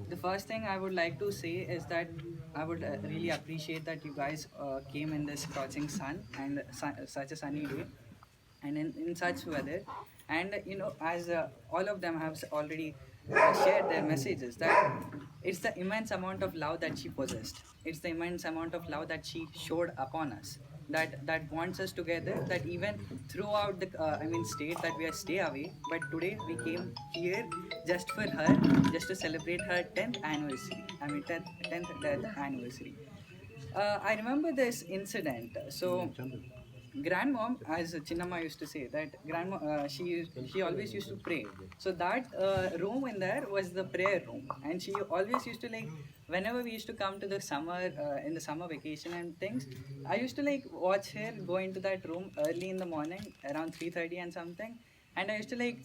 The first thing I would like to say is that I would really appreciate that you guys came in this scorching sun and such a sunny day and in such weather. And as all of them have already shared their messages, that it's the immense amount of love that she possessed. It's the immense amount of love that she showed upon us. That bonds us together. That even throughout the state that we are stay away, but today we came here just for her, just to celebrate her 10th anniversary. 10th death anniversary. I remember this incident. So grandmom, as Chinnamma used to say, that grandma she always used to pray. So that room in there was the prayer room, and she always used to like, whenever we used to come to the summer in the summer vacation and things, I used to like watch her go into that room early in the morning around 3:30 and something, and I used to like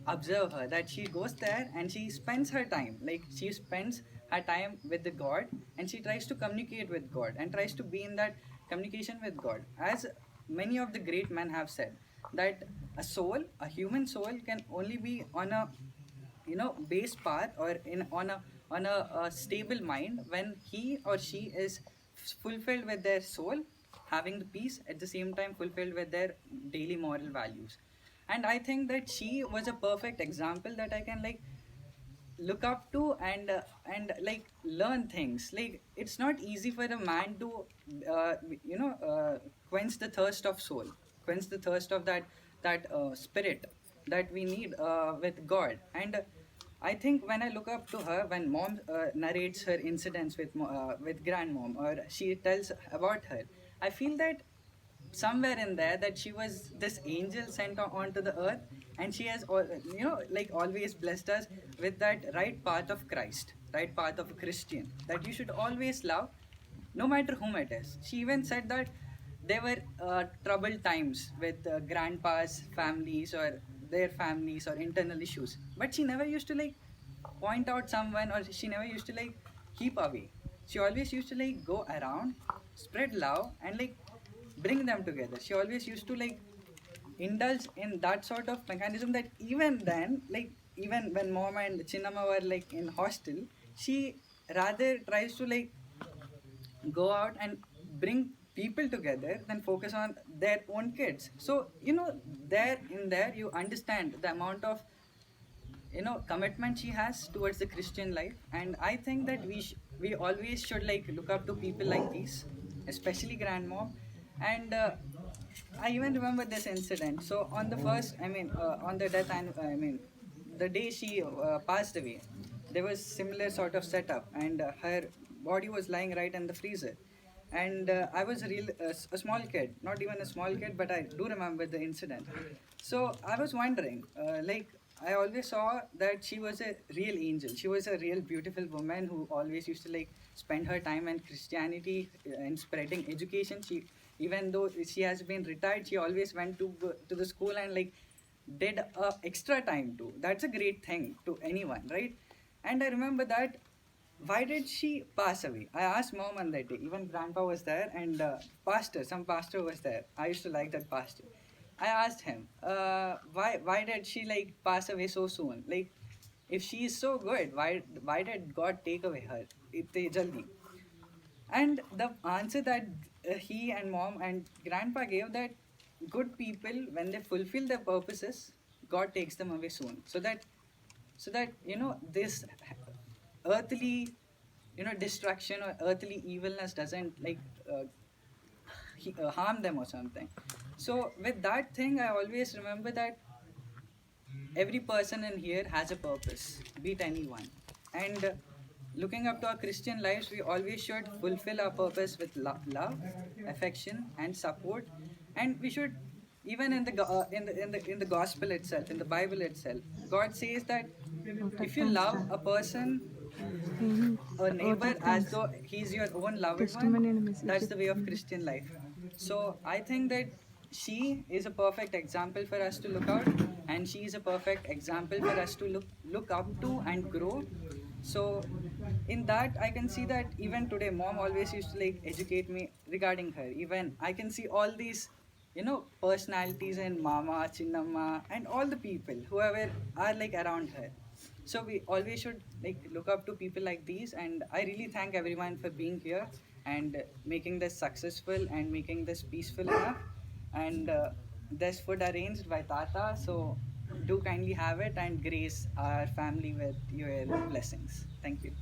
observe her that she goes there and she spends her time, like she spends her time with the God, and she tries to communicate with God and tries to be in that communication with God. As many of the great men have said, that a human soul can only be on a base path, or in on a stable mind, when he or she is fulfilled with their soul, having the peace, at the same time fulfilled with their daily moral values. And I think that she was a perfect example that I can like look up to, and like learn things. Like it's not easy for a man to uh, you know uh, quench the thirst of soul, quench the thirst of that spirit that we need with God. And I think when I look up to her, when mom narrates her incidents with grandmom, or she tells about her, I feel that somewhere in there that she was this angel sent onto the earth, and she has like always blessed us with that right path of Christ, right path of a Christian, that you should always love no matter whom it is. She even said that there were troubled times with grandpa's families, or their families, or internal issues, but she never used to like point out someone, or she never used to like keep away. She always used to like go around, spread love, and like bring them together. She always used to like indulge in that sort of mechanism, that even then, like even when mom and Chinnamma were like in hostel, she rather tries to like go out and bring people together than focus on their own kids. So there in there you understand the amount of commitment she has towards the Christian life. And I think that we always should like look up to people like these, especially grandmom. And I even remember this incident. So on the first, on the death, and the day she passed away, there was similar sort of setup, and her body was lying right in the freezer. And I was a small kid, not even a small kid, but I do remember the incident. So I was wondering, like I always saw that she was a real angel. She was a real beautiful woman who always used to like spend her time in Christianity and spreading education. She, even though she has been retired, she always went to the school and like did extra time too. That's a great thing to anyone, right? And I remember that, why did she pass away? I asked mom on that day. Even grandpa was there, and some pastor was there. I used to like that pastor. I asked him, why did she like pass away so soon? Like, if she is so good, why did God take away her itne jaldi? And the answer that he and mom and grandpa gave, that good people, when they fulfill their purposes, God takes them away soon. So that this earthly destruction or earthly evilness doesn't like harm them or something. So with that thing, I always remember that every person in here has a purpose, be it anyone. And looking up to our Christian lives, we always should fulfill our purpose with love, affection, and support. And we should, even in the in the gospel itself, in the Bible itself, God says that if you love a person, a neighbor, as though he's your own loved one, that's the way of Christian life. So I think that she is a perfect example for us to look out, and she is a perfect example for us to look up to and grow. So in that, I can see that even today, mom always used to like educate me regarding her. Even I can see all these personalities in mama, Chinnamma, and all the people whoever are like around her. So we always should like look up to people like these, and I really thank everyone for being here and making this successful and making this peaceful enough. And there's food arranged by Tata, so do kindly have it and grace our family with your blessings. Thank you.